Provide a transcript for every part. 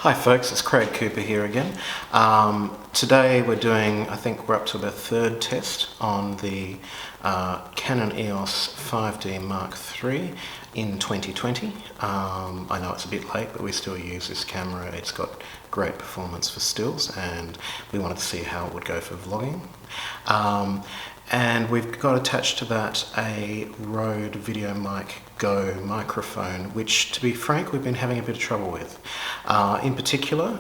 Hi folks, it's Craig Cooper here again. Today we're doing, I think we're up to the third test on the Canon Eos 5D Mark III in 2020. I know it's a bit late, but we still use this camera. It's got great performance for stills and we wanted to see how it would go for vlogging. And we've got attached to that a Rode Videomic Go microphone, which, to be frank, we've been having a bit of trouble with. In particular,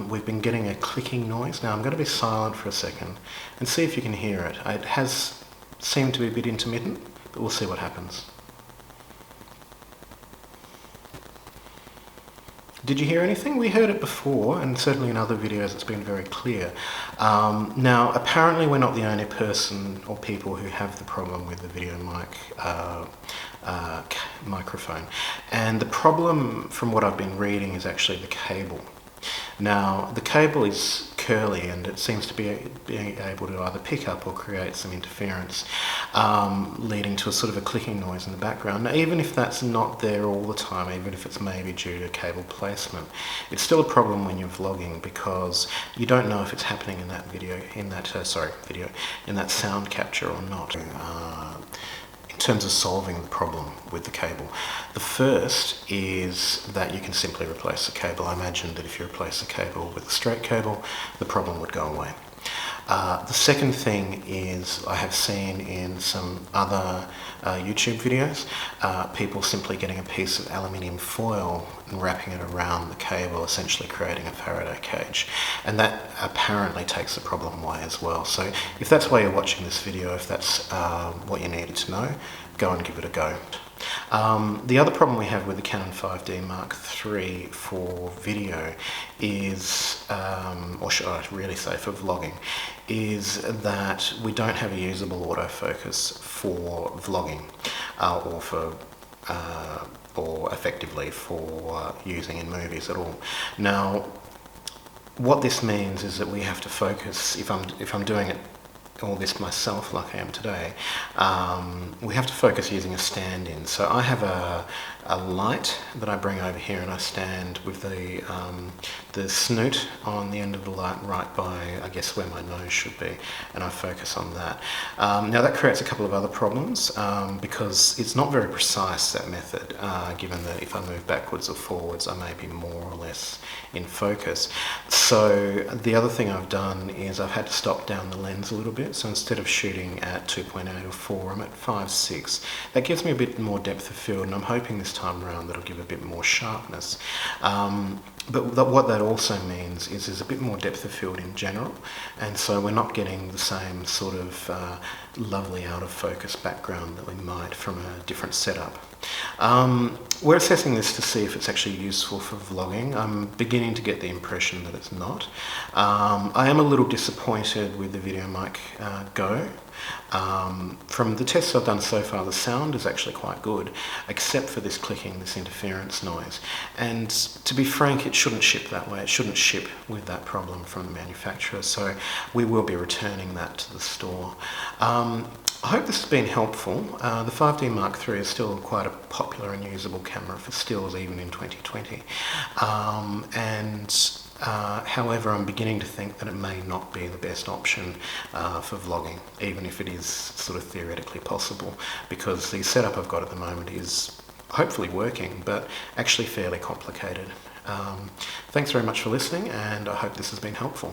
we've been getting a clicking noise. Now I'm going to be silent for a second and see if you can hear it. It has seemed to be a bit intermittent, but we'll see what happens. Did you hear anything? We heard it before, and certainly in other videos it's been very clear. Now, apparently we're not the only person or people who have the problem with the Videomic microphone. And the problem, from what I've been reading, is actually the cable. Now, the cable is curly and it seems to be being able to either pick up or create some interference, leading to a sort of a clicking noise in the background. Now, even if that's not there all the time, even if it's maybe due to cable placement, it's still a problem when you're vlogging because you don't know if it's happening in that in that sound capture or not. In terms of solving the problem with the cable, the first is that you can simply replace the cable. I imagine that if you replace the cable with a straight cable, the problem would go away. The second thing is I have seen in some other YouTube videos people simply getting a piece of aluminium foil and wrapping it around the cable, essentially creating a Faraday cage, and that apparently takes the problem away as well. So if that's why you're watching this video, if that's what you needed to know, go and give it a go. The other problem we have with the Canon 5D Mark III for video is, or should I really say for vlogging, is that we don't have a usable autofocus for vlogging or effectively for using in movies at all. Now, what this means is that we have to focus, if I'm doing it all this myself like I am today, we have to focus using a stand-in. So I have a light that I bring over here and I stand with the snoot on the end of the light right by, I guess, where my nose should be, and I focus on that. Now that creates a couple of other problems because it's not very precise, that method, given that if I move backwards or forwards I may be more or less in focus. So the other thing I've done is I've had to stop down the lens a little bit. So instead of shooting at 2.8 or 4, I'm at 5.6. That gives me a bit more depth of field, and I'm hoping this time around that'll give a bit more sharpness. But what that also means is there's a bit more depth of field in general, and so we're not getting the same sort of lovely out of focus background that we might from a different setup. We're assessing this to see if it's actually useful for vlogging. I'm beginning to get the impression that it's not. I am a little disappointed with the Videomic Go. From the tests I've done so far, the sound is actually quite good, except for this clicking, this interference noise. And to be frank, it shouldn't ship that way. It shouldn't ship with that problem from the manufacturer, so we will be returning that to the store. I hope this has been helpful. The 5D Mark III is still quite a popular and usable camera for stills even in 2020. However, I'm beginning to think that it may not be the best option for vlogging, even if it is sort of theoretically possible, because the setup I've got at the moment is hopefully working, but actually fairly complicated. Thanks very much for listening, and I hope this has been helpful.